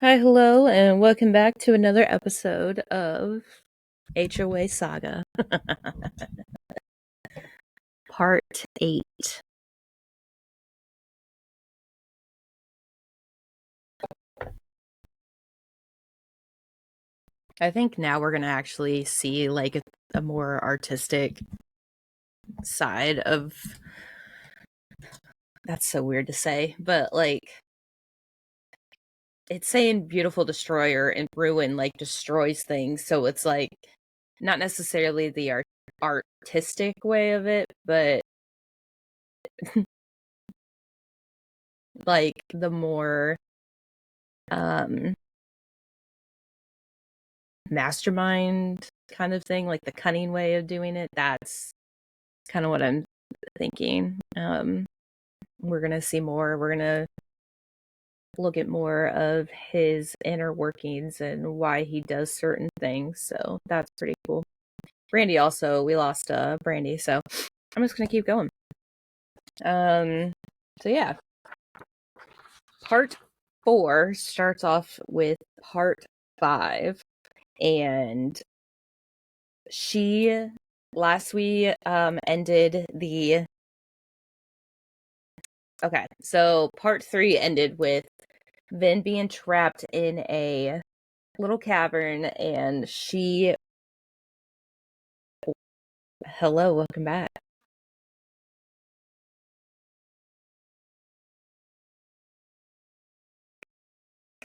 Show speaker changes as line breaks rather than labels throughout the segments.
Hi, hello, and welcome back to another episode of HOA Saga, Part 8. I think now we're going to actually see like a more artistic side of. That's so weird to say, but like it's saying beautiful destroyer and ruin like destroys things, so it's like not necessarily the artistic way of it, but like the more mastermind kind of thing, like the cunning way of doing it. That's kind of what I'm thinking. We're gonna see more. We're gonna look at more of his inner workings and why he does certain things. So that's pretty cool. Brandy also, we lost Brandy, so I'm just gonna keep going. So yeah. Part 4 starts off with part 5, and last we ended the okay, so part 3 ended with Vin being trapped in a little cavern, and hello, welcome back.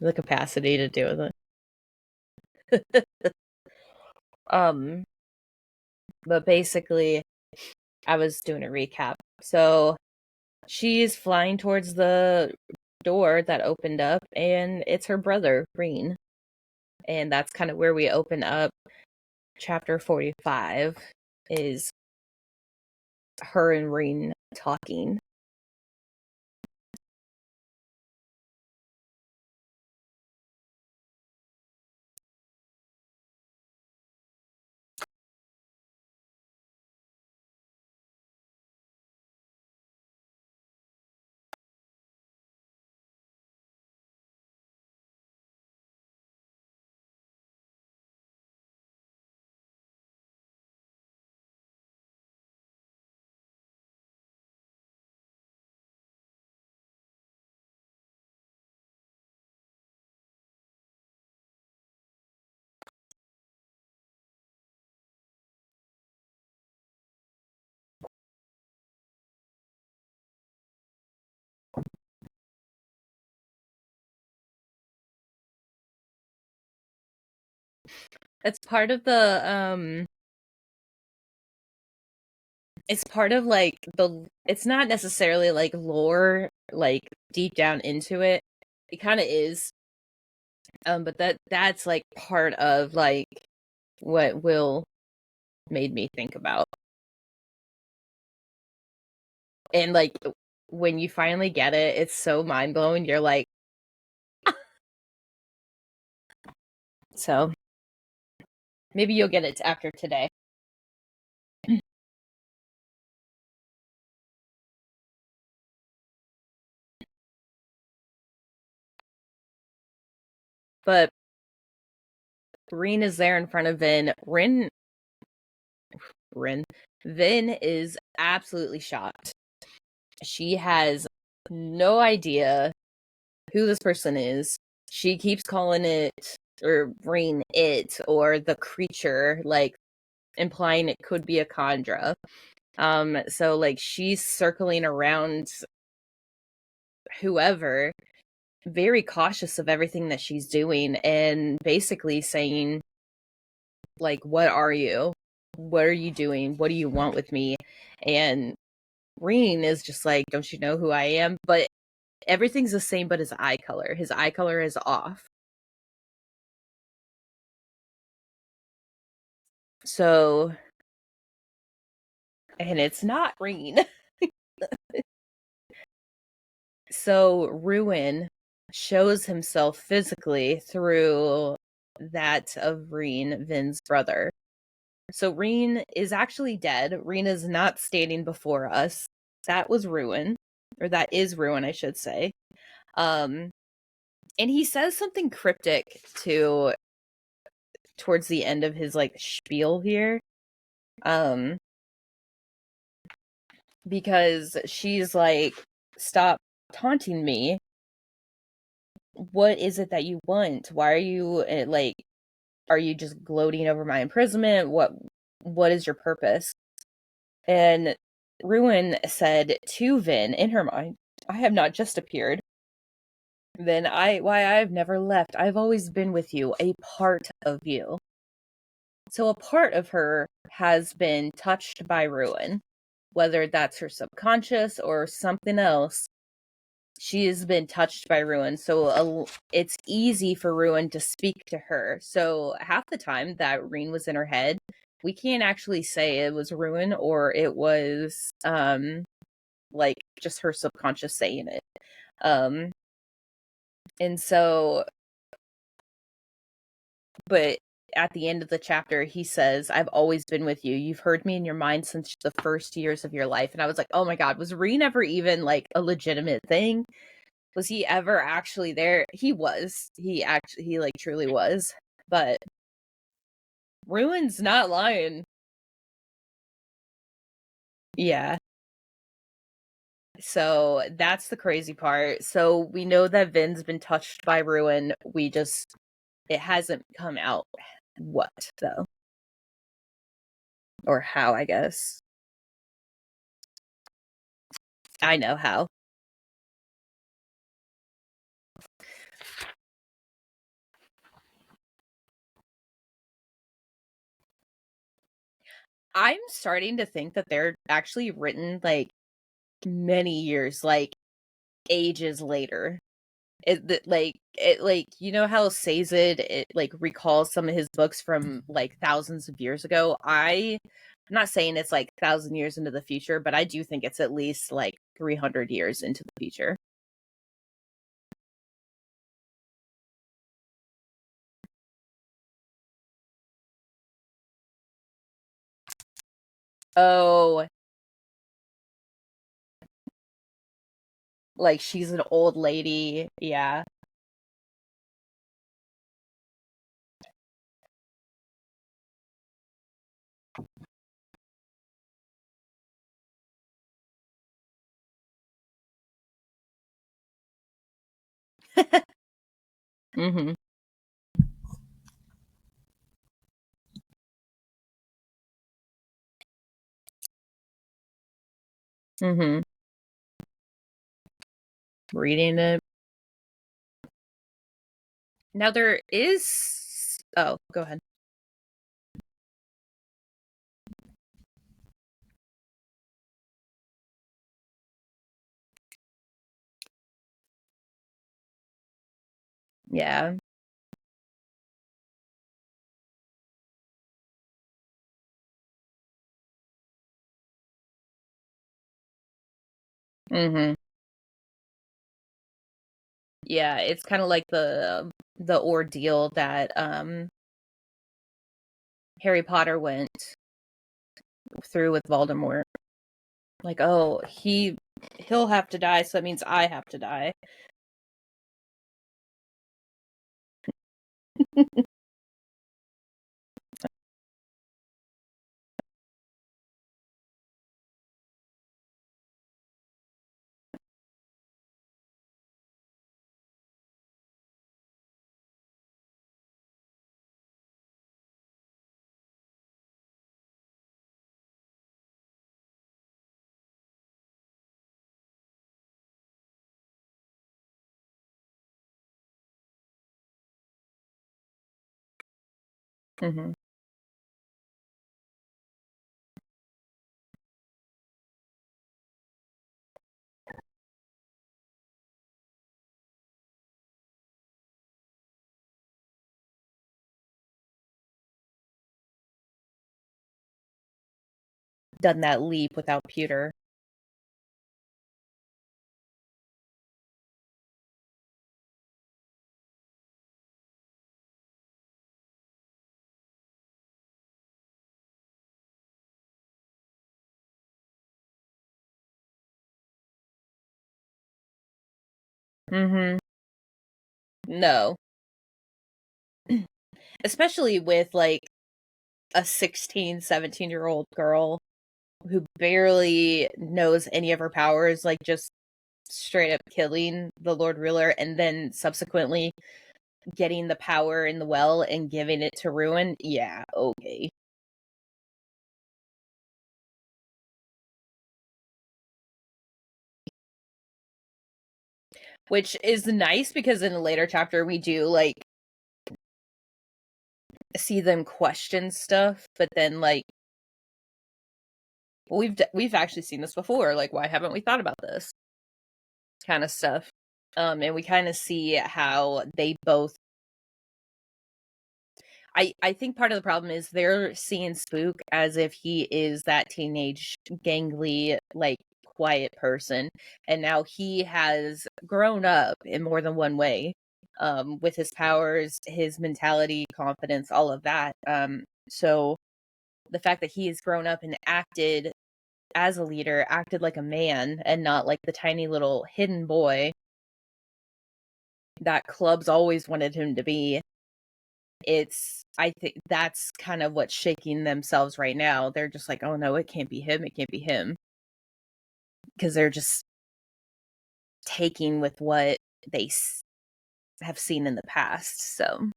The capacity to deal with it. But basically I was doing a recap. So she's flying towards the door that opened up, and it's her brother, Green. And that's kind of where we open up chapter 45, is her and Reen talking. It's part of the it's part of like it's not necessarily like lore, like deep down into it. It kind of is. But that's like part of like what Will made me think about. And like when you finally get it, it's so mind blowing. You're like, so maybe you'll get it after today. But Rin is there in front of Vin. Vin is absolutely shocked. She has no idea who this person is. She keeps calling it, or Rin it, or the creature, like implying it could be a Kandra. So like she's circling around whoever, very cautious of everything that she's doing, and basically saying, like, what are you? What are you doing? What do you want with me? And Reen is just like, don't you know who I am? But everything's the same, but his eye color. His eye color is off. So, and it's not Reen. So Ruin shows himself physically through that of Reen, Vin's brother. So Reen is actually dead. Reen is not standing before us. That was Ruin, or that is Ruin, I should say. Um, And he says something cryptic to towards the end of his like spiel here. Um because she's like, stop taunting me. What is it that you want? Why are you like, are you just gloating over my imprisonment? What is your purpose? And Ruin said to Vin in her mind, I have not just appeared. Then I have never left. I've always been with you, a part of you. So a part of her has been touched by Ruin, whether that's her subconscious or something else. She has been touched by Ruin, so it's easy for Ruin to speak to her. So half the time that Reen was in her head, we can't actually say it was Ruin or it was like just her subconscious saying it. And so, but at the end of the chapter, he says, I've always been with you. You've heard me in your mind since the first years of your life. And I was like, oh my God, was Reen ever even like a legitimate thing? Was he ever actually there? He was. He like truly was. But Ruin's not lying. Yeah. So that's the crazy part. So we know that Vin's been touched by Ruin. It hasn't come out what though. Or how, I guess. I know how. I'm starting to think that they're actually written like many years, like ages later. You know how Sazed it like recalls some of his books from like thousands of years ago. I'm not saying it's like 1,000 years into the future, but I do think it's at least like 300 years into the future. Oh, like she's an old lady. Yeah. Mm-hmm. Mm-hmm. Reading it. Now there is oh, go ahead. Yeah. Mm-hmm. Yeah, it's kind of like the ordeal that Harry Potter went through with Voldemort. Like, oh, he'll have to die, so that means I have to die. Mm-hmm. Done that leap without Peter. Mm-hmm. No. Especially with like a 16, 17-year-old girl who barely knows any of her powers, like just straight up killing the Lord Ruler and then subsequently getting the power in the well and giving it to Ruin. Yeah, okay. Which is nice because in a later chapter we do like see them question stuff, but then like we've actually seen this before. Like, why haven't we thought about this kind of stuff? And we kind of see how they both. I think part of the problem is they're seeing Spook as if he is that teenage, gangly, like quiet person, and now he has grown up in more than one way, with his powers, his mentality, confidence, all of that. So the fact that he has grown up and acted as a leader, acted like a man, and not like the tiny little hidden boy that clubs always wanted him to be. I think that's kind of what's shaking themselves right now. They're just like, oh no, it can't be him. It can't be him. Because they're just taking with what they have seen in the past. So,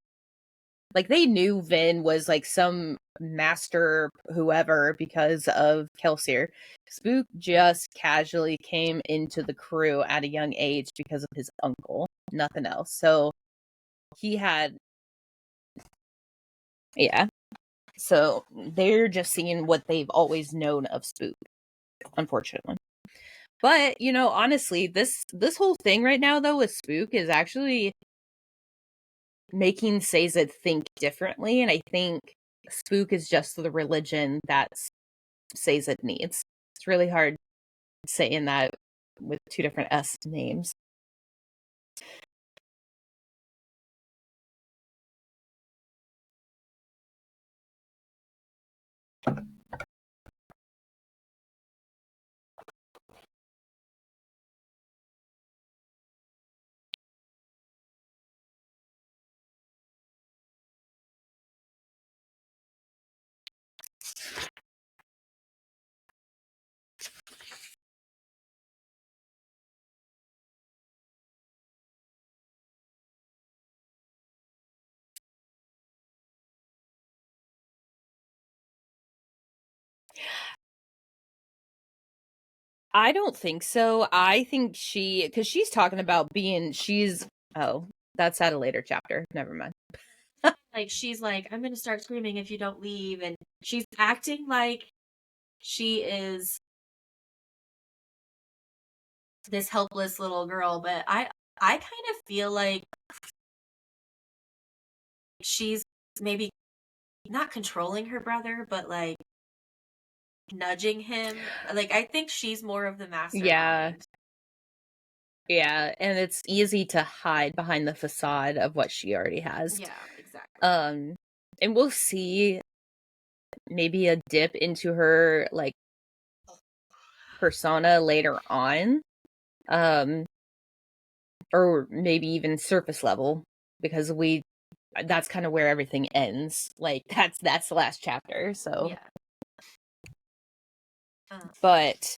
like, they knew Vin was like some master whoever because of Kelsier. Spook just casually came into the crew at a young age because of his uncle, nothing else. So, he had, yeah. So, they're just seeing what they've always known of Spook, unfortunately. But, you know, honestly, this whole thing right now though with Spook is actually making Sazed think differently, and I think Spook is just the religion that Sazed needs. It's really hard saying that with two different S names. I don't think so. I think because she's talking about oh, that's at a later chapter. Never mind.
Like, she's like, I'm gonna start screaming if you don't leave, and she's acting like she is this helpless little girl, but I kind of feel like she's maybe not controlling her brother, but like nudging him. Like, I think she's more of the mastermind.
Yeah, and it's easy to hide behind the facade of what she already has.
Yeah, exactly.
And we'll see maybe a dip into her like persona later on. Or maybe even surface level, because that's kind of where everything ends. Like that's the last chapter. So
Yeah.
But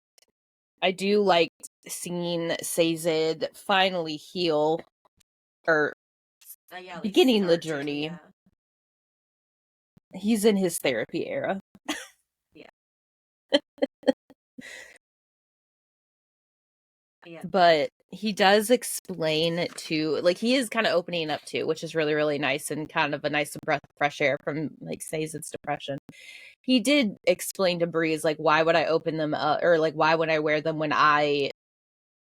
I do like seeing Sazed finally heal, or
Yeah,
beginning the journey.
yeah.
He's in his therapy era.
Yeah. Yeah.
But he does explain to, like, he is kind of opening up to, which is really, really nice, and kind of a nice breath of fresh air from, like, Sazed's depression. He did explain to Breeze, like, why would I open them up, or, like, why would I wear them when I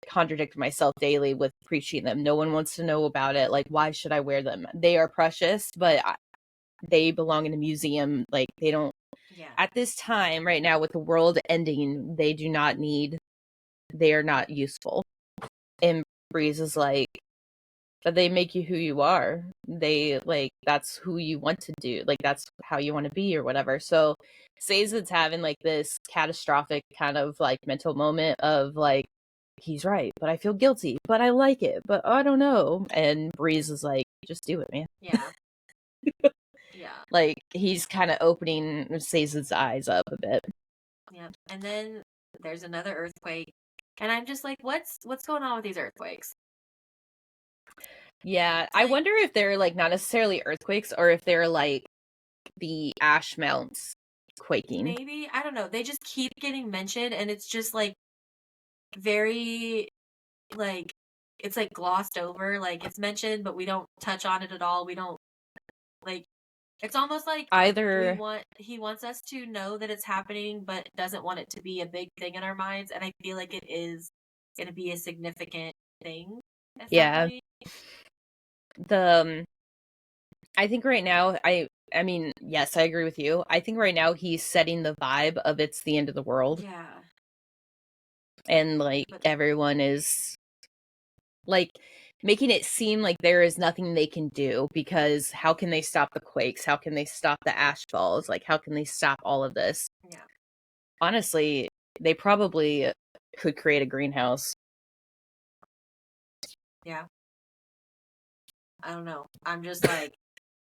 contradict myself daily with preaching them? No one wants to know about it. Like, why should I wear them? They are precious, but they belong in a museum. Like, they don't, at this time, right now, with the world ending, they are not useful. And Breeze is like, but they make you who you are. They, like, that's who you want to do. Like, that's how you want to be or whatever. So Sazed's having like this catastrophic kind of like mental moment of like, he's right, but I feel guilty, but I like it, but I don't know. And Breeze is like, just do it, man.
Yeah. Yeah.
Like, he's kind of opening Sazed's eyes up a bit.
Yeah. And then there's another earthquake. And I'm just like, what's going on with these earthquakes?
Yeah, I wonder if they're like not necessarily earthquakes or if they're like the ash mounts quaking.
Maybe, I don't know. They just keep getting mentioned, and it's just like very like it's like glossed over. Like it's mentioned, but we don't touch on it at all. We don't like. It's almost like
either
he wants us to know that it's happening, but doesn't want it to be a big thing in our minds. And I feel like it is going to be a significant thing.
Yeah. I think right now, I mean, yes, I agree with you. I think right now he's setting the vibe of it's the end of the world.
Yeah.
And like everyone is like making it seem like there is nothing they can do, because how can they stop the quakes? How can they stop the ash falls? Like, how can they stop all of this?
Yeah.
Honestly, they probably could create a greenhouse.
Yeah. I don't know. I'm just like,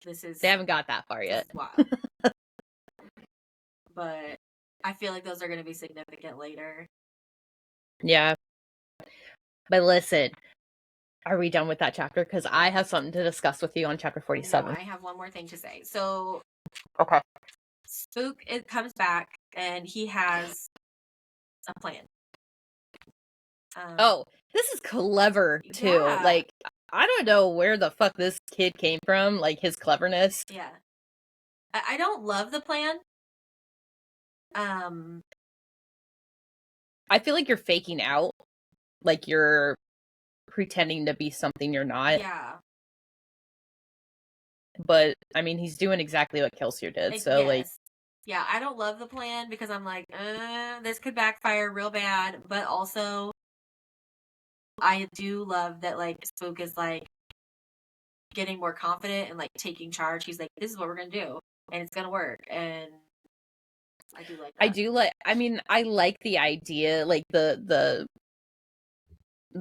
they haven't got that far yet.
Wild. But I feel like those are going to be significant later.
Yeah. But listen, are we done with that chapter? Because I have something to discuss with you on chapter 47.
No, I have one more thing to say. So,
okay.
Spook comes back and he has a plan.
This is clever too. Yeah. Like, I don't know where the fuck this kid came from, like his cleverness.
Yeah. I don't love the plan.
I feel like you're faking out. Like you're pretending to be something you're not.
Yeah.
But I mean, he's doing exactly what Kelsier did. So yes. Like,
yeah, I don't love the plan because I'm like, this could backfire real bad. But also, I do love that like Spook is like getting more confident and like taking charge. He's like, this is what we're gonna do, and it's gonna work. And I do like that.
I like the idea, like the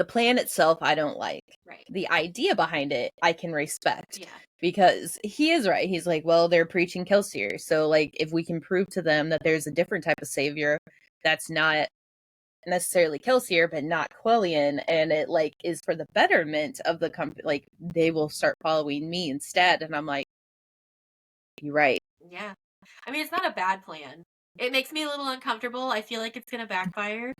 plan itself I don't like.
Right.
The idea behind it I can respect.
Yeah.
Because he is right. He's like, well, they're preaching Kelsier. So like if we can prove to them that there's a different type of savior that's not necessarily Kelsier but not Quellion, and it like is for the betterment of the company, like they will start following me instead. And I'm like, you're right.
Yeah. I mean, it's not a bad plan. It makes me a little uncomfortable. I feel like it's gonna backfire.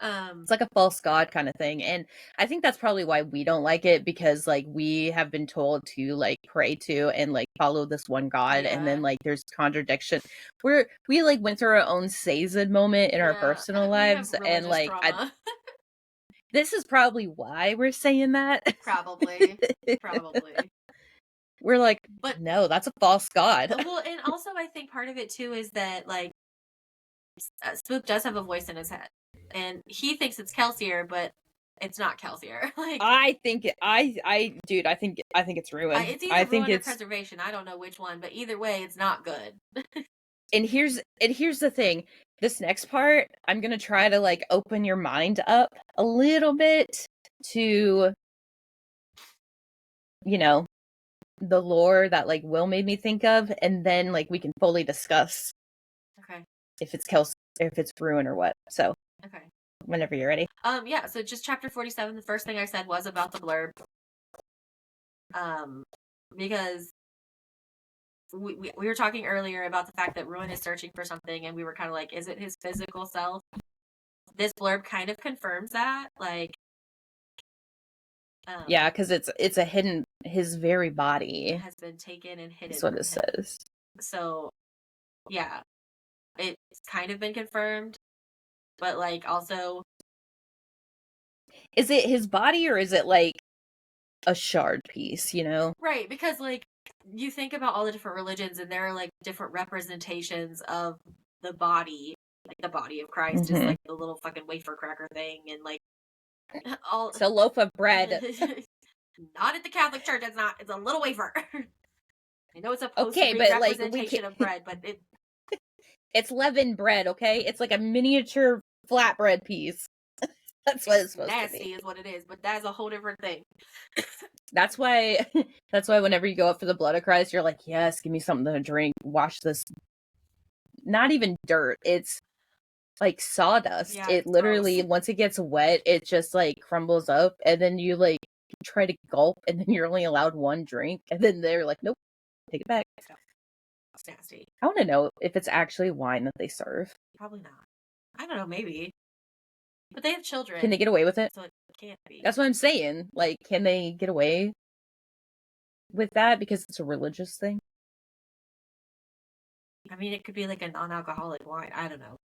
It's like a false god kind of thing, and I think that's probably why we don't like it, because like we have been told to like pray to and like follow this one god, and then like there's contradiction. We like went through our own Sazed moment in our personal lives, and like this is probably why we're saying that.
Probably.
We're like, but no, that's a false god.
Well, and also I think part of it too is that like Spook does have a voice in his head, and he thinks it's Kelsier, but it's not Kelsier. Like
I think it's Ruin.
It's either Ruin or Preservation. I don't know which one, but either way, it's not good.
And here's the thing. This next part, I'm gonna try to like open your mind up a little bit to, you know, the lore that like Will made me think of, and then like we can fully discuss.
Okay.
If it's Ruin or what. So.
Okay.
Whenever you're ready.
Yeah, so just chapter 47, the first thing I said was about the blurb. Because we were talking earlier about the fact that Ruin is searching for something, and we were kind of like, is it his physical self? This blurb kind of confirms that, like
yeah, because it's a hidden, his very body
has been taken and hidden.
That's what it says.
So yeah, it's kind of been confirmed, but like also,
is it his body or is it like a shard piece, you know?
Right, because like you think about all the different religions, and there are like different representations of the body, like the body of Christ is like the little fucking wafer cracker thing, and like all
it's a loaf of bread.
Not at the Catholic Church. It's not. It's a little wafer. I know it's supposed to be representation of bread, but
it's leavened bread. Okay, it's like a miniature flatbread piece. That's what it's
It's
supposed to be.
nasty is what it is, but that's a whole different thing.
That's why whenever you go up for the blood of Christ, you're like, yes, give me something to drink. Wash this. Not even dirt. It's like sawdust.
Yeah,
It
it's
literally,
gross.
once it gets wet, it just like crumbles up, and then you like try to gulp, and then you're only allowed one drink, and then they're like, nope, take it back.
It's nasty.
I want to know if it's actually wine that they serve.
Probably not. I don't know, maybe. But they have children.
Can they get away with it?
So it can't be.
That's what I'm saying. Like, can they get away with that because it's a religious thing?
I mean, it could be like a non-alcoholic wine. I don't know.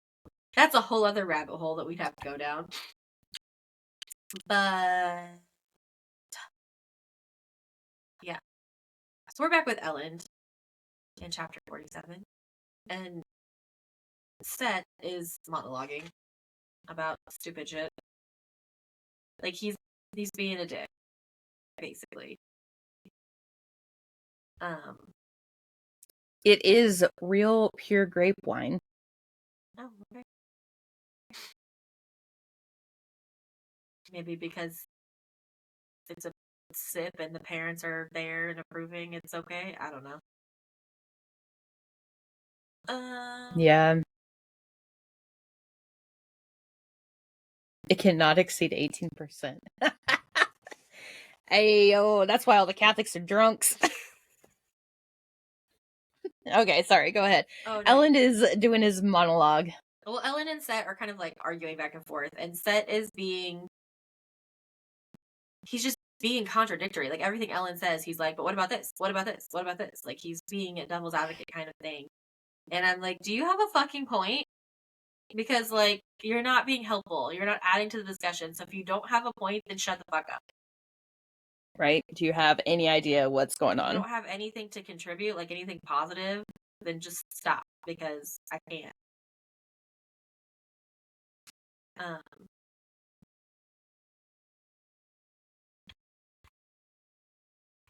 That's a whole other rabbit hole that we'd have to go down. But yeah. So we're back with Ellen in chapter 47. And Set is monologuing about stupid shit. Like he's being a dick, basically.
It is real pure grape wine.
Oh, okay. Maybe because it's a sip and the parents are there and approving, it's okay. I don't know.
Yeah. It cannot exceed 18%. Ayo, that's why all the Catholics are drunks. Okay, sorry, go ahead.
Oh, no.
Ellen is doing his monologue.
Well, Ellen and Set are kind of like arguing back and forth, and Set is he's just being contradictory. Like everything Ellen says, he's like, but what about this? What about this? What about this? Like he's being a devil's advocate kind of thing. And I'm like, do you have a fucking point? Because like you're not being helpful. You're not adding to the discussion. So if you don't have a point, then shut the fuck up.
Right? Do you have any idea what's going on?
If you don't have anything to contribute, like anything positive, then just stop because I can't.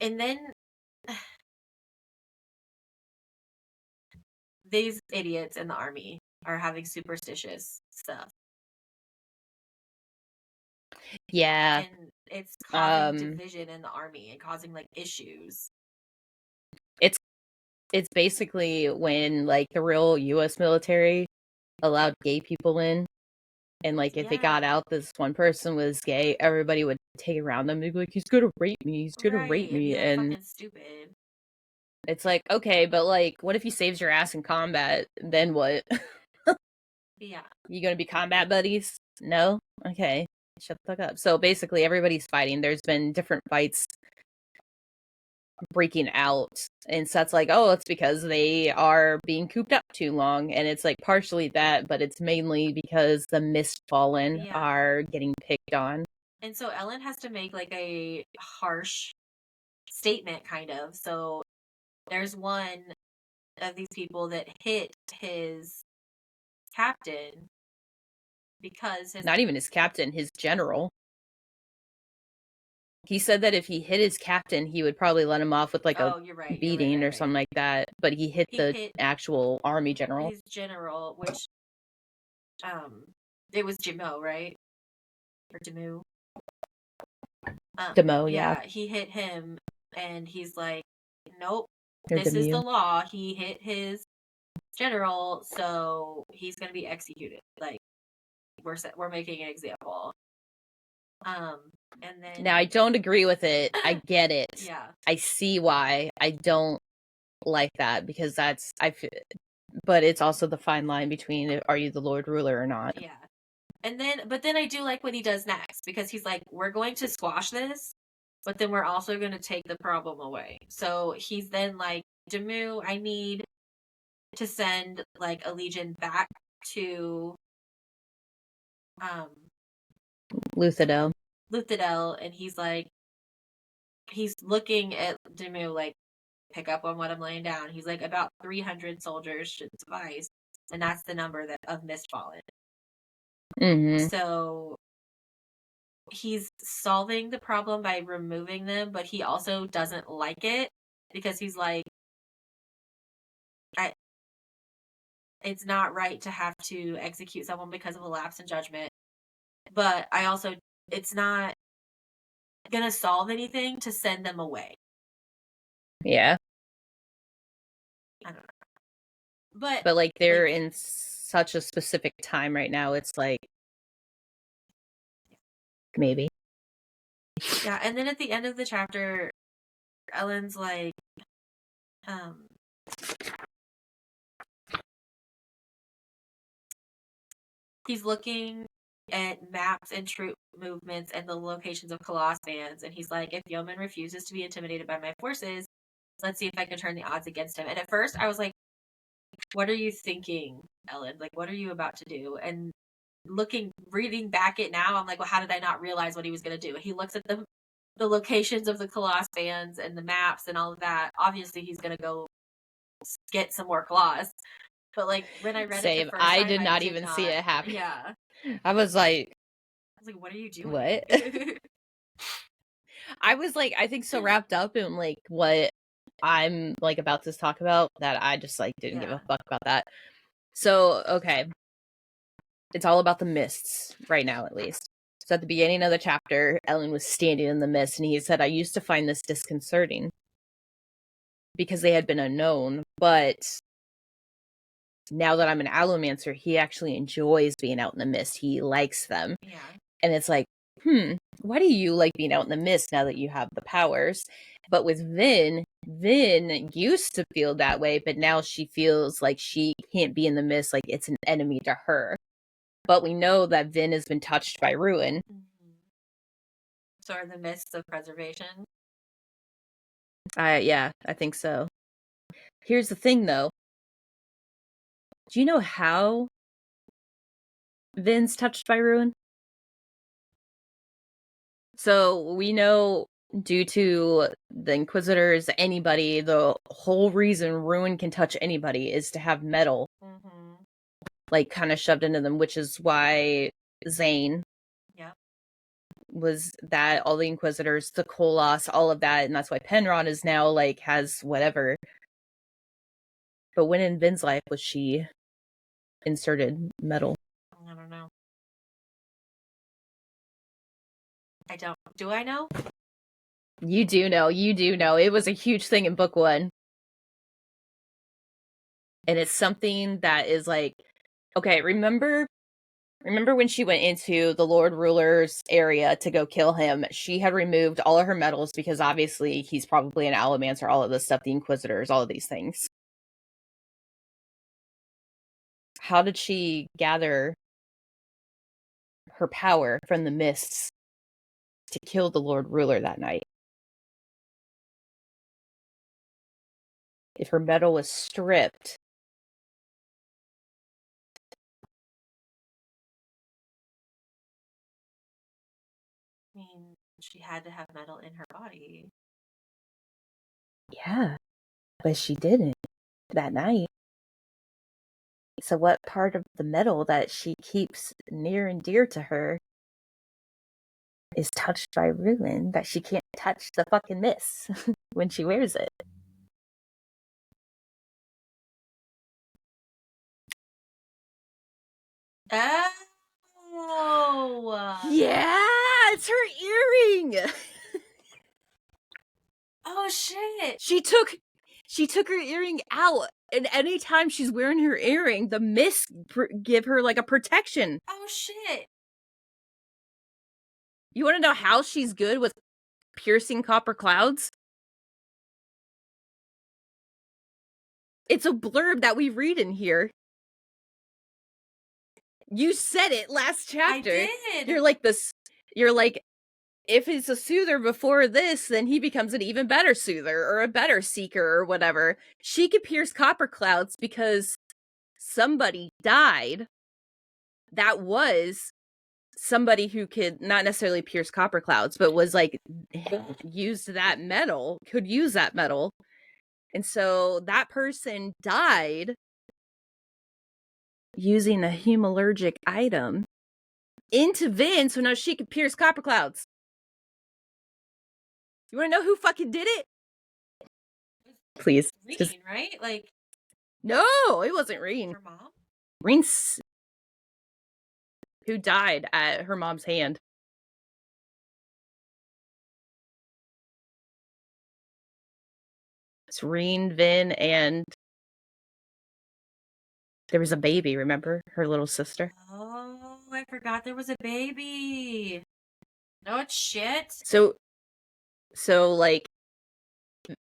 And then these idiots in the army are having superstitious stuff.
Yeah.
And it's causing division in the army and causing like issues.
It's basically when like the real US military allowed gay people in, and like if it got out this one person was gay, everybody would take around them and be like, he's gonna rape me, he's gonna rape me.
Like,
and
fucking stupid.
It's like, okay, but like what if he saves your ass in combat? Then what?
Yeah.
You gonna be combat buddies? No? Okay. Shut the fuck up. So basically everybody's fighting. There's been different fights breaking out, and Set's like, oh, it's because they are being cooped up too long, and it's like partially that, but it's mainly because the Mistfallen are getting picked on.
And so Ellen has to make like a harsh statement kind of. So there's one of these people that hit his captain because
not even his captain, his general. He said that if he hit his captain, he would probably let him off with like a beating or something like that. But he hit the actual army general.
His general, which it was Jimo, right? Or Demu.
Demo, yeah.
He hit him, and he's like, "Nope, this is the law." He hit his general, so he's gonna be executed. Like, we're making an example. And then
now I don't agree with it. I get it.
Yeah,
I see why. I don't like that because that's but it's also the fine line between are you the Lord ruler or not.
Yeah. And then, but then I do like what he does next because he's like, we're going to squash this, but then we're also going to take the problem away. So he's then like, Demu, I need to send like a legion back to
Luthadel.
And he's like, he's looking at Demu like, pick up on what I'm laying down. He's like, about 300 soldiers should suffice, and that's the number of Mistfallen.
Mm-hmm.
So he's solving the problem by removing them, but he also doesn't like it because he's like, it's not right to have to execute someone because of a lapse in judgment, but I also it's not gonna solve anything to send them away.
Yeah.
I don't know. But
But like
like
they're in such a specific time right now, it's like maybe.
yeah, and then at the end of the chapter, Ellen's like, um he's looking at maps and troop movements and the locations of Colossus fans, and he's like, if Yeoman refuses to be intimidated by my forces, let's see if I can turn the odds against him. And at first I was like, what are you thinking, Ellen? Like, what are you about to do? And reading back it now, I'm like, well, how did I not realize what he was going to do? He looks at the locations of the Colossus fans and the maps and all of that. Obviously, he's going to go get some more claws. But like when I read it
Same.
the first
I
time,
did
I
not
did
even see
not.
it happen.
Yeah.
I was like,
what are you doing?
what? I was like, I think so wrapped up in like what I'm like about to talk about that I just like didn't give a fuck about that. So, okay. It's all about the mists right now, at least. So at the beginning of the chapter, Ellen was standing in the mist and he said, I used to find this disconcerting because they had been unknown, but now that I'm an allomancer, he actually enjoys being out in the mist. He likes them.
Yeah.
And it's like, why do you like being out in the mist now that you have the powers? But with Vin used to feel that way, but now she feels like she can't be in the mist, like it's an enemy to her. But we know that Vin has been touched by Ruin.
Mm-hmm. So are the mists of preservation?
Yeah, I think so. Here's the thing, though. Do you know how Vin's touched by Ruin? So we know due to the Inquisitors, anybody, the whole reason Ruin can touch anybody is to have metal, like, kind of shoved into them, which is why Zane was that, all the Inquisitors, the Koloss, all of that, and that's why Penrod is now, like, has whatever. But when in Vin's life was she inserted metal?
I don't know. I don't. Do I know?
You do know. It was a huge thing in book 1. And it's something that is like, okay, remember when she went into the Lord Ruler's area to go kill him? She had removed all of her medals because obviously he's probably an Allomancer, all of this stuff, the Inquisitors, all of these things. How did she gather her power from the mists to kill the Lord Ruler that night? If her medal was stripped,
I mean, she had to have metal in her body.
yeah, but she didn't that night. So what part of the metal that she keeps near and dear to her is touched by Ruin that she can't touch the fucking miss when she wears it?
Oh!
Yeah, it's her earring.
Oh shit!
She took her earring out, and anytime she's wearing her earring, the mist give her like a protection.
Oh shit!
You want to know how she's good with piercing copper clouds? It's a blurb that we read in here. You said it last chapter.
I did.
You're like this. You're like, if it's a soother before this, then he becomes an even better soother or a better seeker or whatever. She could pierce copper clouds because somebody died that was somebody who could not necessarily pierce copper clouds, but was like used that metal, could use that metal. And so that person died using a hemalurgic item into Vin, so now she could pierce copper clouds. You want to know who fucking did it? Please.
Reen, right? Like,
no, it wasn't Reen.
her mom?
Reen's who died at her mom's hand. Serene, Vin, and there was a baby, remember? Her little sister.
Oh, I forgot there was a baby. No, it's shit.
So like,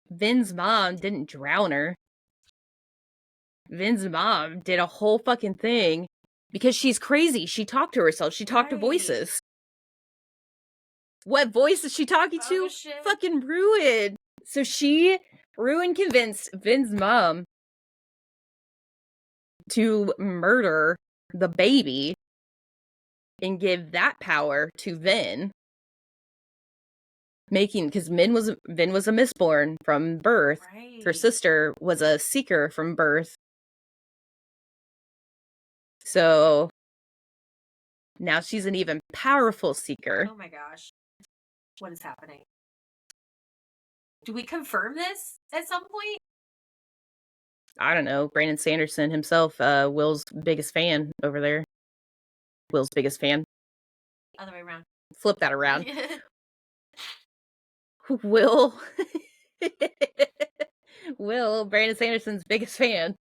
Vin's mom didn't drown her. Vin's mom did a whole fucking thing because she's crazy. She talked to herself. She talked to voices. What voice is she talking to?
Oh, shit.
Fucking Ruin. So Ruin convinced Vin's mom to murder the baby and give that power to Vin. Because Vin was a mistborn from birth.
Right.
Her sister was a seeker from birth. So now she's an even powerful seeker.
Oh my gosh. What is happening? Do we confirm this at some point?
I don't know. Brandon Sanderson himself, Will's biggest fan over there. Will's biggest fan.
Other way around.
Flip that around. Will, Brandon Sanderson's biggest fan,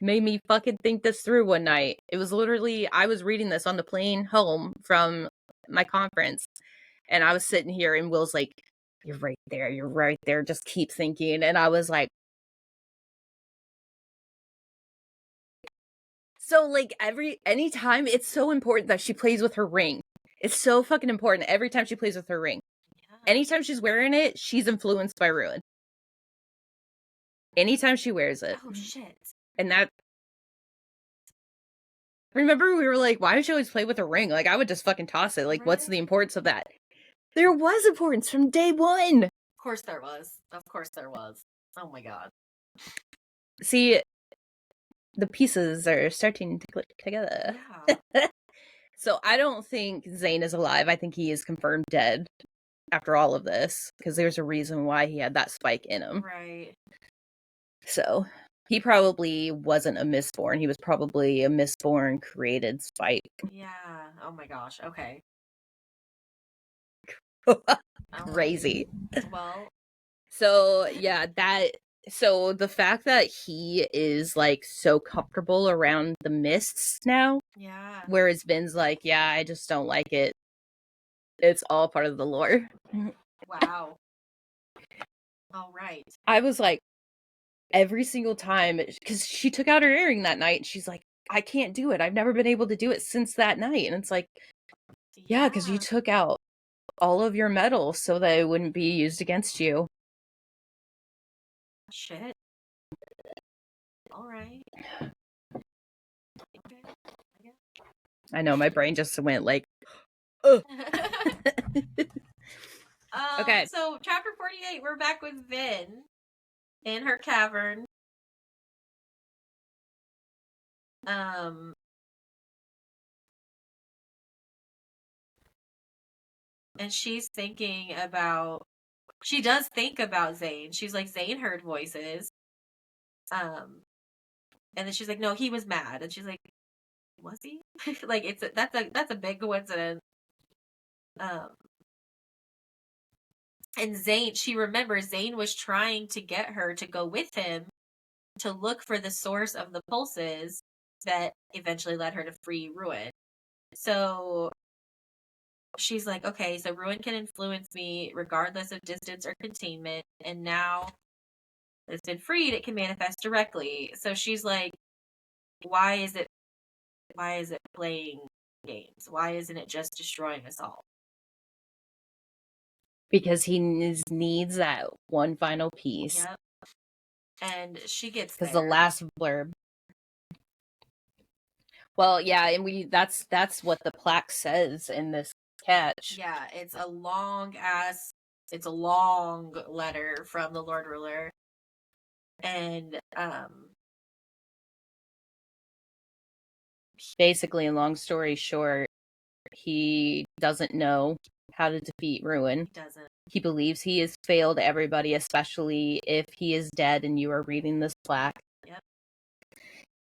made me fucking think this through one night. It was literally, I was reading this on the plane home from my conference, and I was sitting here, and Will's like, you're right there, just keep thinking. And I was like, so like anytime, it's so important that she plays with her ring. It's so fucking important every time she plays with her ring. Yeah. Anytime she's wearing it, she's influenced by Ruin. Anytime she wears it.
Oh shit.
And that, remember we were like, why does she always play with her ring? Like, I would just fucking toss it. Like, what's the importance of that? There was importance from day one.
Of course there was. Of course there was. Oh my god.
See, the pieces are starting to click together. Yeah. So I don't think Zane is alive. I think he is confirmed dead after all of this, because there's a reason why he had that spike in him.
Right.
So he probably wasn't a Mistborn. He was probably a Mistborn created spike.
Yeah. Oh my gosh. Okay.
Crazy.
Well.
So yeah, so the fact that he is like so comfortable around the mists now.
Yeah.
Whereas Vin's like, yeah, I just don't like it. It's all part of the lore.
Wow. All right.
I was like, every single time, because she took out her earring that night, and she's like, I can't do it. I've never been able to do it since that night. And it's like, yeah, because you took out all of your metal so that it wouldn't be used against you.
Shit. All right. Okay.
I know, my brain just went like, ugh. Okay.
So chapter 48, we're back with Vin in her cavern. And she does think about Zane. She's like, Zane heard voices. And then she's like, no, he was mad. And she's like, was he? Like, that's a big coincidence. And Zane, she remembers Zane was trying to get her to go with him to look for the source of the pulses that eventually led her to free Ruin. So she's like, okay, so Ruin can influence me regardless of distance or containment, and now that it's been freed, it can manifest directly. So she's like, why is it playing games? Why isn't it just destroying us all?
Because he needs that one final piece.
Yep. And she gets
because the last blurb. Well, yeah, and that's what the plaque says in this catch.
Yeah, it's a long letter from the Lord Ruler. And
basically, long story short, he doesn't know how to defeat Ruin.
He doesn't.
He believes he has failed everybody, especially if he is dead and you are reading this plaque.
Yep.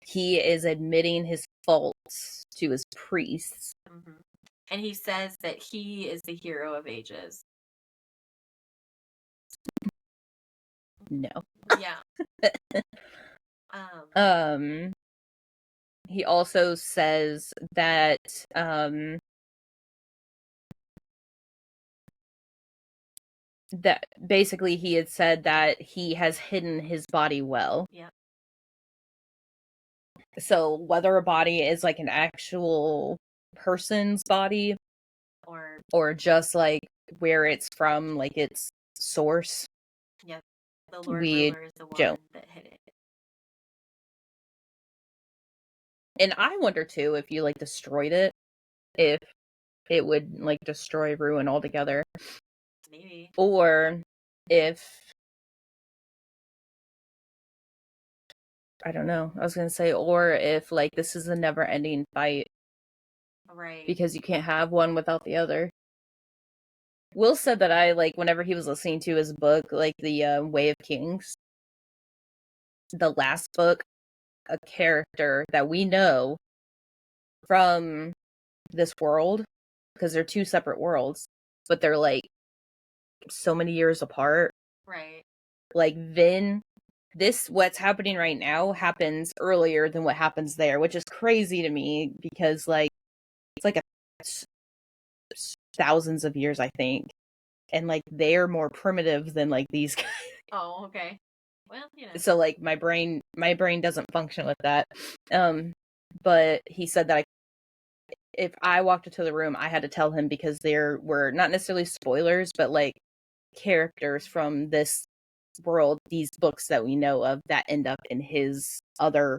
he is admitting his faults to his priests.
Mm-hmm. And he says that he is the hero of ages.
No.
Yeah.
He also says that that basically he had said that he has hidden his body well.
Yeah.
So whether a body is like an actual person's body or just like where it's from, like its source.
Yeah. The Lord Ruler is the one that hid it.
And I wonder too if you like destroyed it, if it would like destroy Ruin altogether.
Maybe.
Or if I don't know. I was gonna say, or if like this is a never ending fight.
Right.
Because you can't have one without the other. Will said that I like whenever he was listening to his book, like the Way of Kings, the last book, a character that we know from this world, because they're two separate worlds, but they're like so many years apart.
Right.
Like Vin, this what's happening right now happens earlier than what happens there, which is crazy to me because like it's like thousands of years, I think. And like they're more primitive than like these guys.
Oh, okay. Well,
So like my brain doesn't function with that. But he said that if I walked into the room, I had to tell him because there were not necessarily spoilers, but like characters from this world, these books that we know of that end up in his other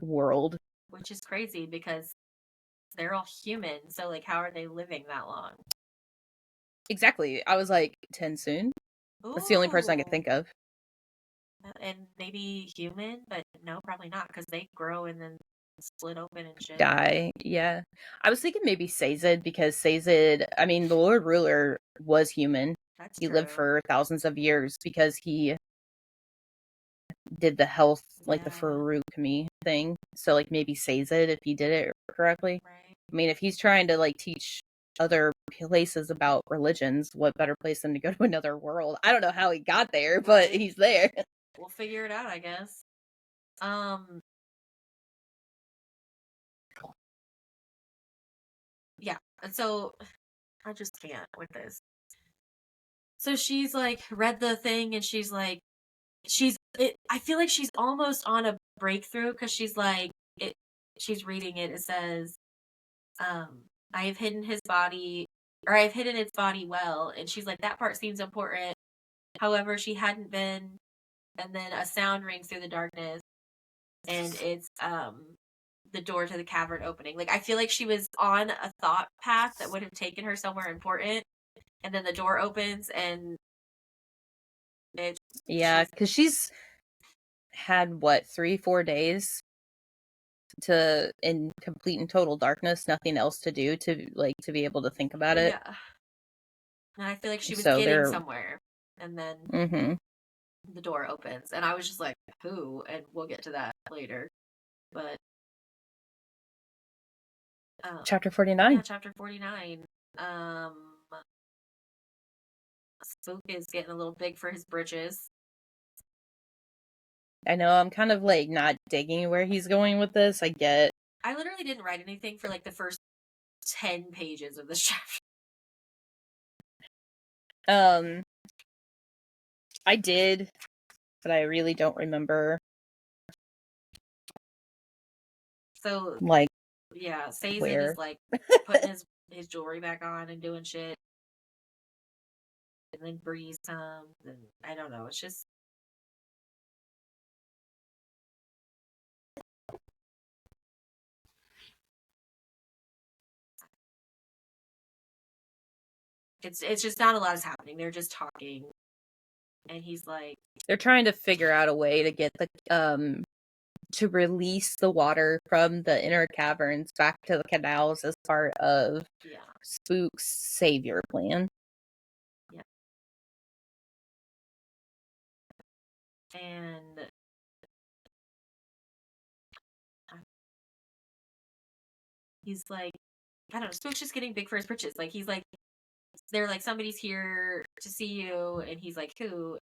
world.
Which is crazy because they're all human. So like how are they living that long?
Exactly. I was like, TenSoon? That's the only person I could think of.
And maybe human, but no, probably not because they grow and then split open and shit.
Die, yeah. I was thinking maybe Sazed because Sazed, I mean, the Lord Ruler was human.
That's
he
true.
lived for thousands of years because he did the health, like the Furukami thing. So, like, maybe Sazed if he did it correctly.
Right.
I mean, if he's trying to, like, teach other places about religions, what better place than to go to another world? I don't know how he got there, but he's there.
We'll figure it out, I guess. Yeah, and so I just can't with this. So she's like read the thing and she's like I feel like she's almost on a breakthrough because she's like she's reading it. It says, I have hidden his body or I've hidden its body well, and she's like, that part seems important. However, she hadn't been, and then a sound rings through the darkness and it's the door to the cavern opening. Like I feel like she was on a thought path that would have taken her somewhere important, and then the door opens and
yeah, because she's had what 3-4 days to in complete and total darkness, nothing else to do to like to be able to think about it.
Yeah, and I feel like she was
So
getting somewhere, and then
mm-hmm.
the door opens, and I was just like, "Who?" And we'll get to that later, but.
Chapter 49.
Yeah, chapter 49. Spook is getting a little big for his britches.
I know, I'm kind of like not digging where he's going with this. I
literally didn't write anything for like the first 10 pages of this chapter.
I did, but I really don't remember.
So
like
yeah, Sazed is like putting his jewelry back on and doing shit. And then Breeze comes, and I don't know, it's just it's just not a lot is happening. They're just talking. And he's like,
they're trying to figure out a way to get the to release the water from the inner caverns back to the canals as part of Spook's savior plan.
Yeah. And I he's like, I don't know, Spook's just getting big for his britches. Like, he's like, they're like, somebody's here to see you, and he's like, who?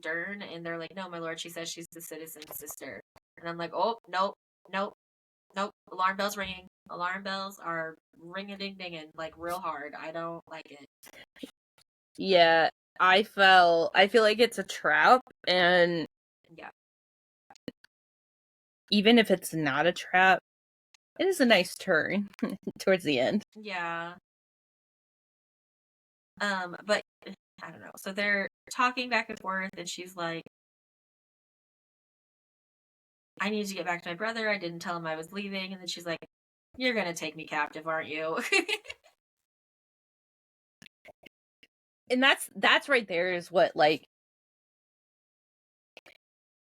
Dern? And they're like, no, my lord, she says she's the citizen's sister. And I'm like, oh, nope, nope, nope. Alarm bells ringing. Alarm bells are ringing ding dinging like real hard. I don't like it.
Yeah, I feel like it's a trap, and
Yeah.
even if it's not a trap, it is a nice turn towards the end.
Yeah. But I don't know. So they're talking back and forth, and she's like, I need to get back to my brother. I didn't tell him I was leaving. And then she's like, you're gonna take me captive, aren't you?
And that's right there is what, like,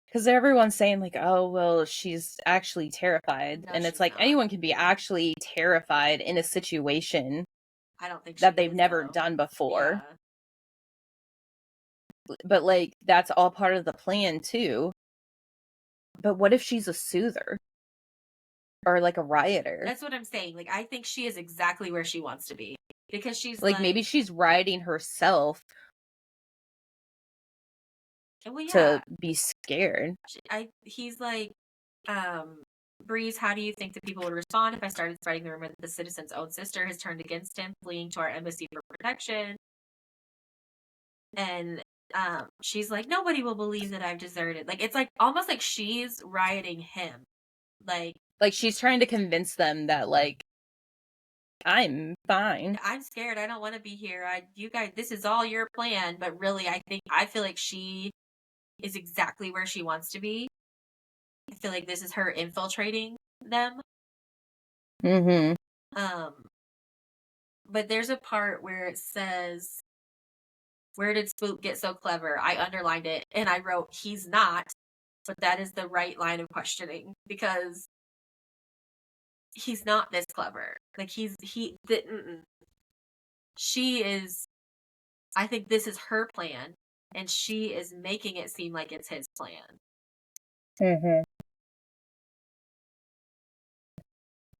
because everyone's saying, like, oh, well, she's actually terrified.
No,
and it's
she's
like,
not.
anyone can be actually terrified in a situation
I don't think
that
she
they've
is,
never
though.
done before.
Yeah.
But, like, that's all part of the plan, too. But what if she's a soother? Or, like, a rioter?
That's what I'm saying. Like, I think she is exactly where she wants to be. Because she's
Like, maybe she's rioting herself
well, yeah.
to be scared.
He's like, Breeze, how do you think the people would respond if I started spreading the rumor that the citizen's own sister has turned against him, fleeing to our embassy for protection? And she's like, nobody will believe that I've deserted. Like, it's like almost like she's rioting him. Like
she's trying to convince them that, like, I'm fine.
I'm scared. I don't want to be here. You guys, this is all your plan. But really, I feel like she is exactly where she wants to be. I feel like this is her infiltrating them.
Mm-hmm.
But there's a part where it says, where did Spook get so clever? I underlined it and I wrote, he's not. But that is the right line of questioning because he's not this clever. Like she is, I think this is her plan and she is making it seem like it's his plan.
Mm-hmm.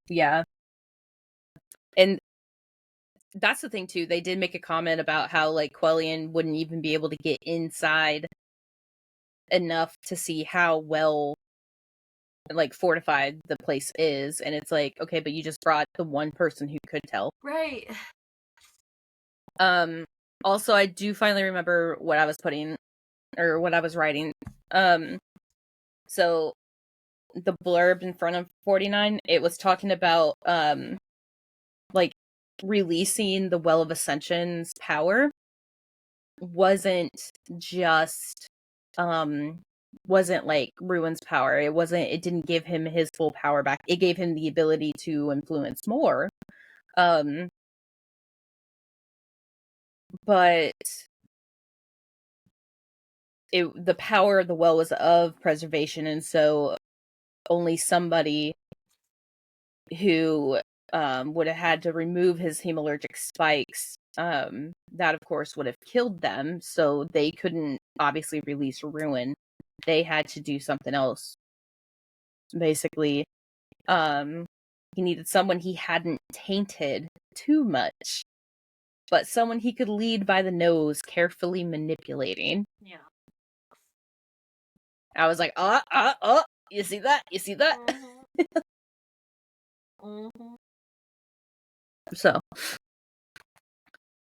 Yeah. And that's the thing too. They did make a comment about how, like, Quellion wouldn't even be able to get inside enough to see how well, like, fortified the place is. And it's like, okay, but you just brought the one person who could tell.
Right.
Also, I do finally remember what I was putting or what I was writing. So the blurb in front of 49, it was talking about like releasing the Well of Ascension's power wasn't just wasn't like Ruin's power. It didn't give him his full power back. It gave him the ability to influence more. But the power of the well was of preservation, and so only somebody who would have had to remove his hemalurgic spikes, that of course would have killed them, so they couldn't obviously release Ruin. They had to do something else. Basically, he needed someone he hadn't tainted too much, but someone he could lead by the nose, carefully manipulating.
Yeah.
I was like, you see that? You see that?
Mm-hmm. Mm-hmm.
So,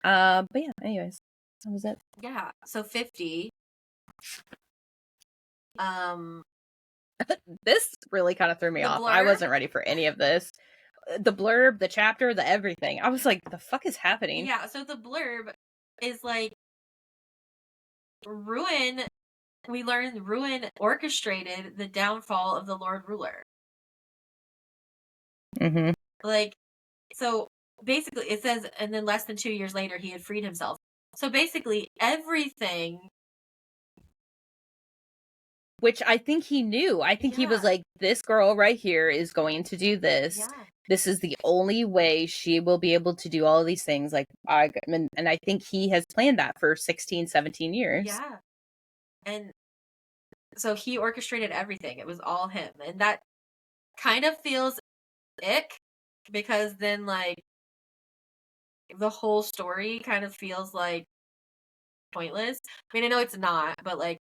but yeah, anyways, that was it.
Yeah. So 50.
This really kind of threw me off. I wasn't ready for any of this. The blurb, the chapter, the everything. I was like, the fuck is happening?
Yeah, so the blurb is like, Ruin, we learned Ruin orchestrated the downfall of the Lord Ruler.
Mm-hmm.
Like, so basically it says, and then less than 2 years later, he had freed himself. So basically everything.
Which I think he knew. I think he was like, this girl right here is going to do this.
Yeah.
This is the only way she will be able to do all of these things. Like, and I think he has planned that for 16, 17 years.
Yeah. And so he orchestrated everything. It was all him. And that kind of feels ick because then like the whole story kind of feels like pointless. I mean, I know it's not, but like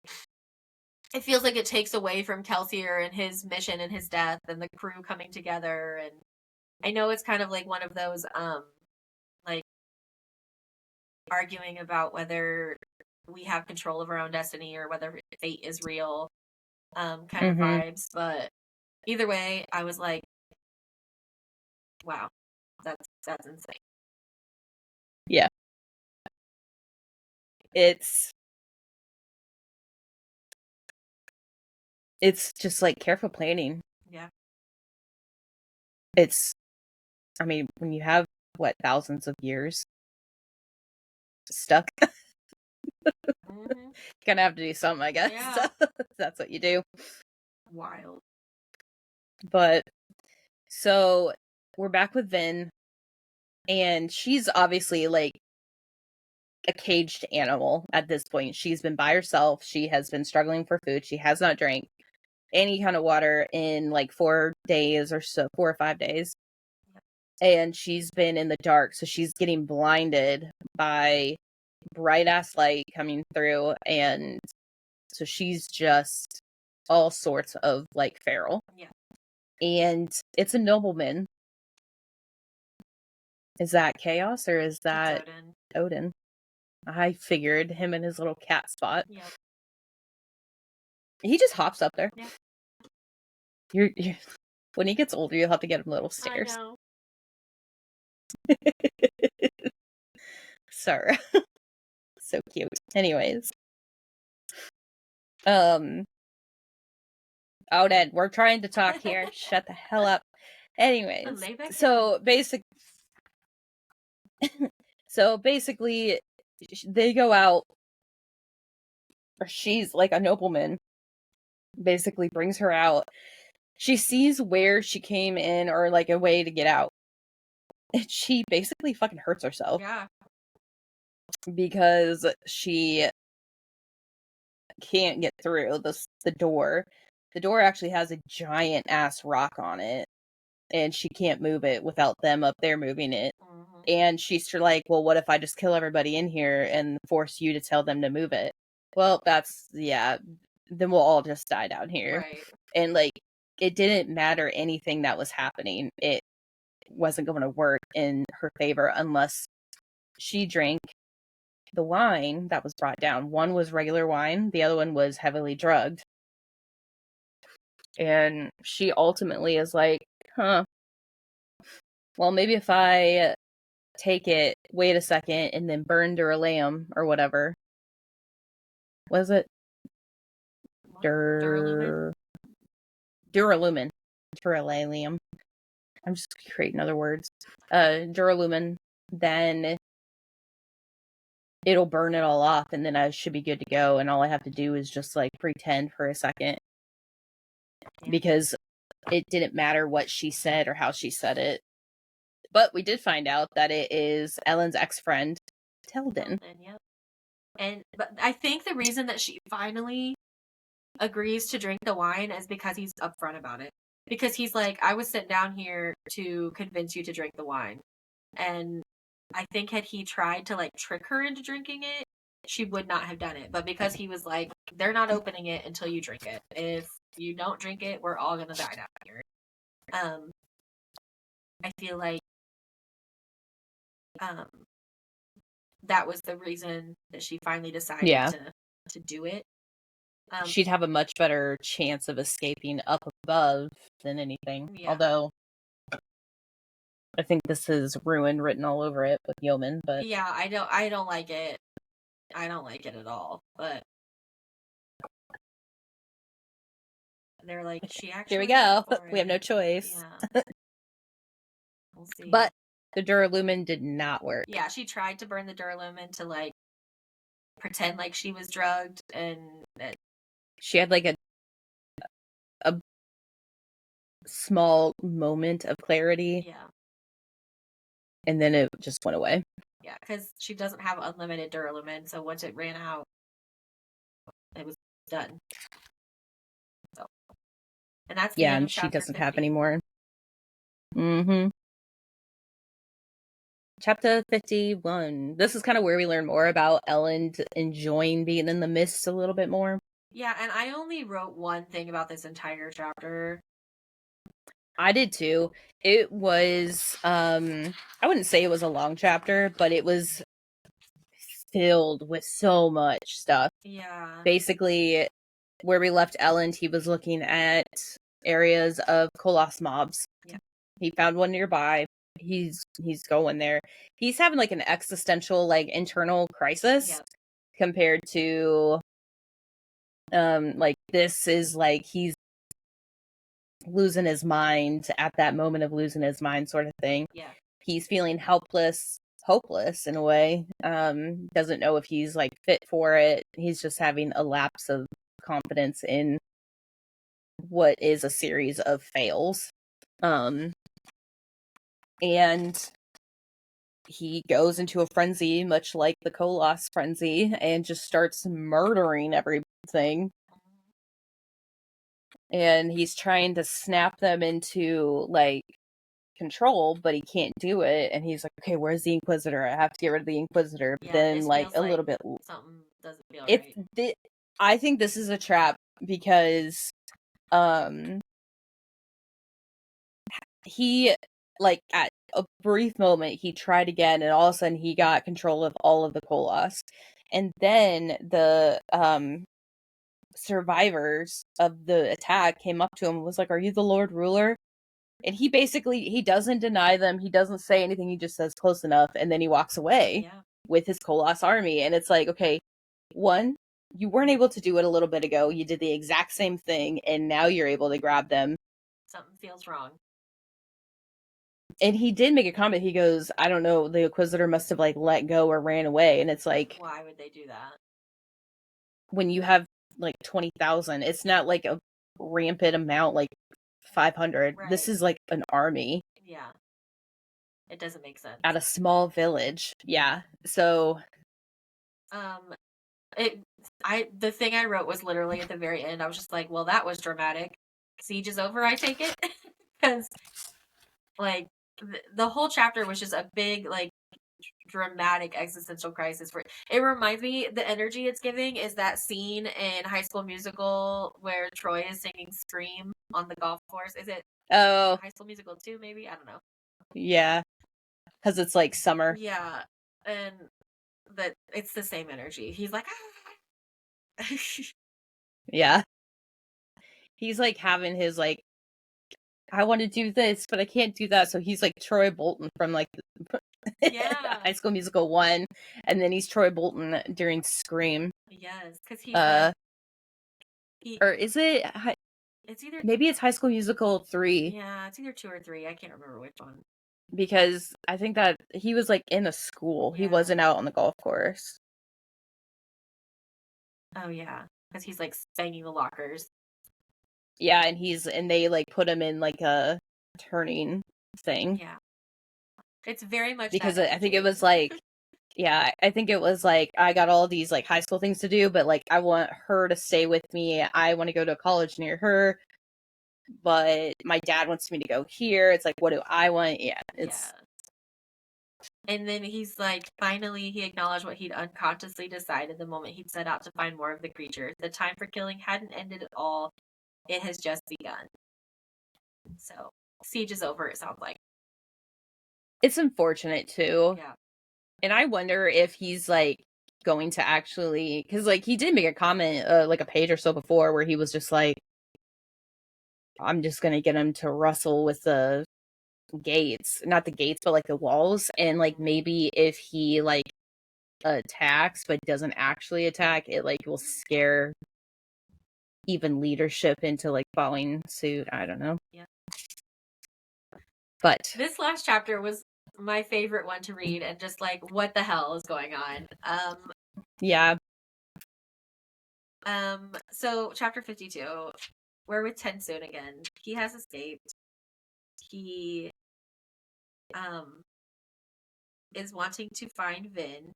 it feels like it takes away from Kelsier and his mission and his death and the crew coming together. And I know it's kind of like one of those like arguing about whether we have control of our own destiny or whether fate is real kind of
Mm-hmm.
vibes. But either way, I was like, wow, that's insane.
Yeah. It's just like careful planning.
Yeah.
It's, I mean, when you have what, thousands of years stuck,
Mm-hmm.
gonna have to do something, I guess.
Yeah.
That's what you do.
Wild.
But so we're back with Vin, and she's obviously like a caged animal at this point. She's been by herself. She has been struggling for food. She has not drank any kind of water in like 4 days or so, 4 or 5 days. And she's been in the dark, so she's getting blinded by bright ass light coming through, and so she's just all sorts of like feral.
Yeah.
And it's a nobleman. Is that Chaos or is that Odin? I figured him and his little cat spot.
Yep.
He just hops up there.
Yeah.
You're when he gets older, you'll have to get him little stairs.
I know.
Sarah. So cute. Anyways. Odin, we're trying to talk here. Shut the hell up. Anyways. So basically they go out, or she's like a nobleman basically brings her out. She sees where she came in, or like a way to get out. And she basically fucking hurts herself.
Yeah.
Because she can't get through the door. The door actually has a giant ass rock on it, and she can't move it without them up there moving it.
Mm-hmm.
And she's like, well, what if I just kill everybody in here and force you to tell them to move it? Well, then we'll all just die down here.
Right.
And like, it didn't matter anything that was happening. It wasn't going to work in her favor unless she drank the wine that was brought down. One was regular wine, the other one was heavily drugged. And she ultimately is like, well, maybe if I take it, wait a second, and then burn Duralam or whatever. Was it?
Duralumin?
Duralumin. Duralalium. I'm just creating other words. Duralumin. Then it'll burn it all off, and then I should be good to go, and all I have to do is just like pretend for a second. Yeah. Because it didn't matter what she said or how she said it. But we did find out that it is Elend's ex-friend, Telden.
Yep. But I think the reason that she finally agrees to drink the wine is because he's upfront about it. Because he's like, I was sent down here to convince you to drink the wine. And I think had he tried to like trick her into drinking it, she would not have done it. But because he was like, they're not opening it until you drink it. If you don't drink it, we're all gonna die down here. I feel like that was the reason that she finally decided to do it.
She'd have a much better chance of escaping up above than anything. Yeah. Although I think this is ruin written all over it with Yeoman, but
yeah, I don't like it. I don't like it at all. But they're like, she actually.
Here we go. We have no choice.
Yeah. We'll see.
But the Duralumin did not work.
Yeah, she tried to burn the Duralumin to like pretend like she was drugged, and
she had like a small moment of clarity.
Yeah.
And then it just went away.
Yeah, because she doesn't have unlimited Duralumin, so once it ran out, it was done. So, and that's
and she doesn't
50.
have any more. Mm-hmm. Chapter 51. This is kind of where we learn more about Ellen enjoying being in the mist a little bit more.
Yeah, and I only wrote one thing about this entire chapter.
I did too. It was I wouldn't say it was a long chapter, but it was filled with so much stuff.
Yeah.
Basically, where we left Ellen, he was looking at areas of Koloss mobs.
Yeah.
He found one nearby. He's going there. He's having like an existential, like internal crisis
Yep.
compared to like this is like he's losing his mind at that moment of losing his mind sort of thing.
Yeah.
He's feeling helpless, hopeless in a way. Doesn't know if he's like fit for it. He's just having a lapse of confidence in what is a series of fails. And he goes into a frenzy, much like the Koloss frenzy, and just starts murdering everything. And he's trying to snap them into like control, but he can't do it. And he's like, "Okay, where's the Inquisitor? I have to get rid of the Inquisitor." But
Yeah,
then,
this
like
feels
a
like
little bit,
something doesn't feel
it's.
right.
I think this is a trap because, he like at a brief moment he tried again, and all of a sudden he got control of all of the Koloss, and then the survivors of the attack came up to him and was like, "Are you the Lord Ruler?" And he basically he doesn't deny them. He doesn't say anything. He just says close enough, and then he walks away with his Koloss army. And it's like, okay, one, you weren't able to do it a little bit ago. You did the exact same thing, and now you're able to grab them.
Something feels wrong.
And he did make a comment. He goes, "I don't know. The Inquisitor must have like let go or ran away." And it's like,
why would they do that?
When you have like 20,000, it's not like a rampant amount like 500.
Right.
This is like an army.
Yeah. It doesn't make sense.
At a small village. Yeah. So
the thing I wrote was literally at the very end. I was just like, well, that was dramatic. Siege is over, I take it. Because like the whole chapter was just a big like dramatic existential crisis for it. Reminds me, the energy it's giving is that scene in High School Musical where Troy is singing Scream on the golf course. Is it High School Musical 2 maybe? I don't know.
Yeah. Because it's like summer.
Yeah. And that it's the same energy. He's like
Yeah. He's like having his like, I want to do this, but I can't do that. So he's like Troy Bolton from like High School Musical 1, and then he's Troy Bolton during Scream.
Yes, because he's like,
or is it?
It's either
maybe it's High School Musical 3.
Yeah, it's either 2 or 3. I can't remember which one.
Because I think that he was like in a school. He wasn't out on the golf course.
Oh yeah, because he's like banging the lockers.
Yeah, and they like put him in like a turning thing.
Yeah. It's very much
because I think it was like yeah, I think it was like I got all these like high school things to do, but like I want her to stay with me. I want to go to a college near her, but my dad wants me to go here. It's like, what do I want? Yeah, it's
And then he's like, finally, he acknowledged what he'd unconsciously decided the moment he'd set out to find more of the creature. The time for killing hadn't ended at all. It has just begun. So, siege is over, it sounds like.
It's unfortunate, too.
Yeah.
And I wonder if he's, like, going to actually... Because, like, he did make a comment, like, a page or so before where he was just like, I'm just gonna get him to wrestle with the gates. Not the gates, but, like, the walls. And, like, maybe if he, like, attacks but doesn't actually attack, it, like, will scare even leadership into, like, following suit. I don't know.
Yeah.
But
this last chapter was my favorite one to read, and just like, what the hell is going on?
Yeah.
So chapter 52, we're with TenSoon again. He has escaped. He is wanting to find Vin,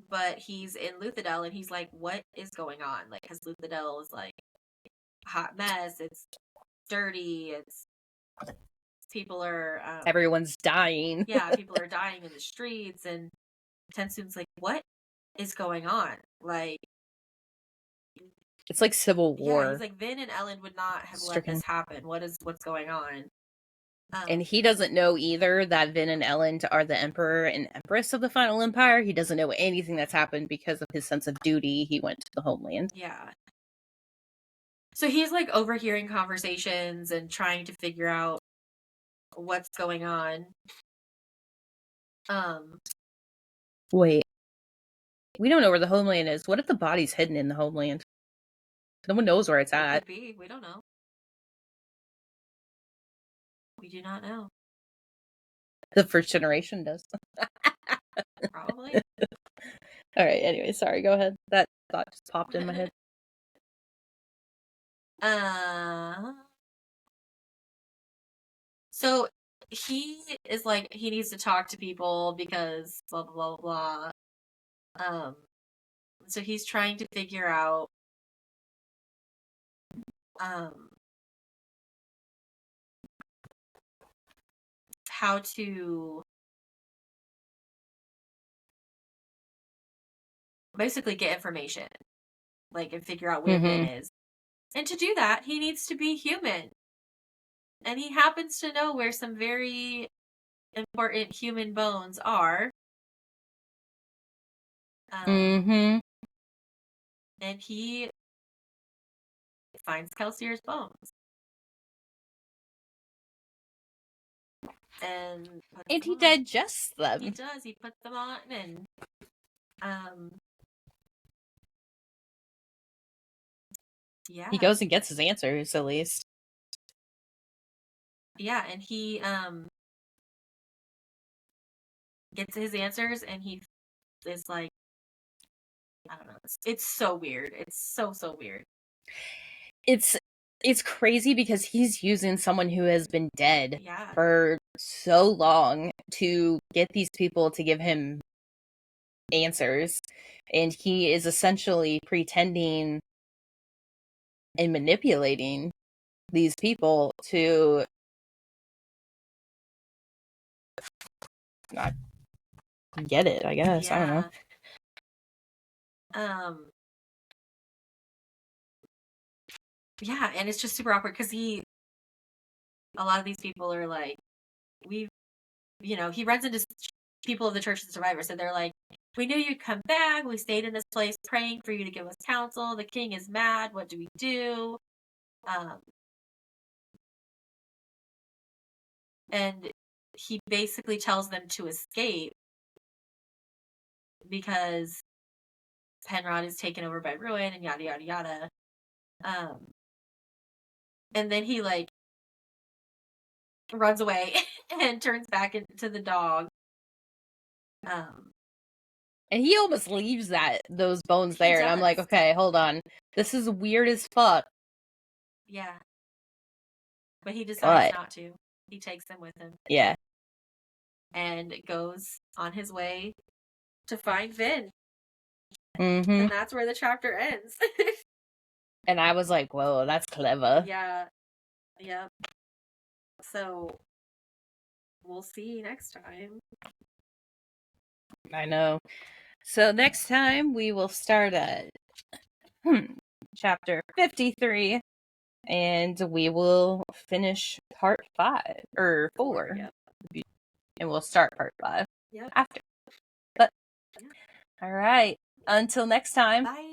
but he's in Luthadel, and he's like, what is going on? Like, because Luthadel is like a hot mess. It's dirty. It's people are
everyone's dying.
Yeah, people are dying in the streets, and TenSoon's like, what is going on? Like,
it's like civil war.
Yeah, he's like, Vin and Ellen would not have let this happen. What's going on?
And he doesn't know either that Vin and Ellen are the Emperor and Empress of the Final Empire. He doesn't know anything that's happened because of his sense of duty. He went to the homeland.
Yeah. So he's like overhearing conversations and trying to figure out what's going on.
Wait. We don't know where the homeland is. What if the body's hidden in the homeland? No one knows where it's at.
Could be. We don't know. We do not know.
The first generation does.
Probably.
All right. Anyway, sorry. Go ahead. That thought just popped in my head.
So he is like, he needs to talk to people because blah blah blah blah. So he's trying to figure out how to basically get information, like, and figure out where Vin is. And to do that, he needs to be human. And he happens to know where some very important human bones are. And he finds Kelsier's bones. And
he digests them.
He does. He puts them on, and yeah.
He goes and gets his answers, at least.
Yeah, and he gets his answers, and he is like, I don't know. It's so weird. It's so weird.
It's crazy because he's using someone who has been dead for so long to get these people to give him answers. And he is essentially pretending and manipulating these people to not get it, I guess. I don't know.
Yeah, and it's just super awkward because a lot of these people are like, he runs into people of the Church of the Survivors, and they're like, we knew you'd come back. We stayed in this place praying for you to give us counsel. The king is mad. What do we do? And he basically tells them to escape because Penrod is taken over by Ruin and yada yada yada. And then he like runs away and turns back into the dog.
And he almost leaves those bones there, and I'm like, okay, hold on. This is weird as fuck.
Yeah. But he decides not to. He takes them with him.
Yeah.
And goes on his way to find Vin.
And
that's where the chapter ends.
And I was like, whoa, that's clever.
Yeah. Yep. So, we'll see next time.
I know. So next time we will start at chapter 53, and we will finish part 5 or 4.
Yep.
And we'll start part 5
yep.
after. But all right, until next time.
Bye.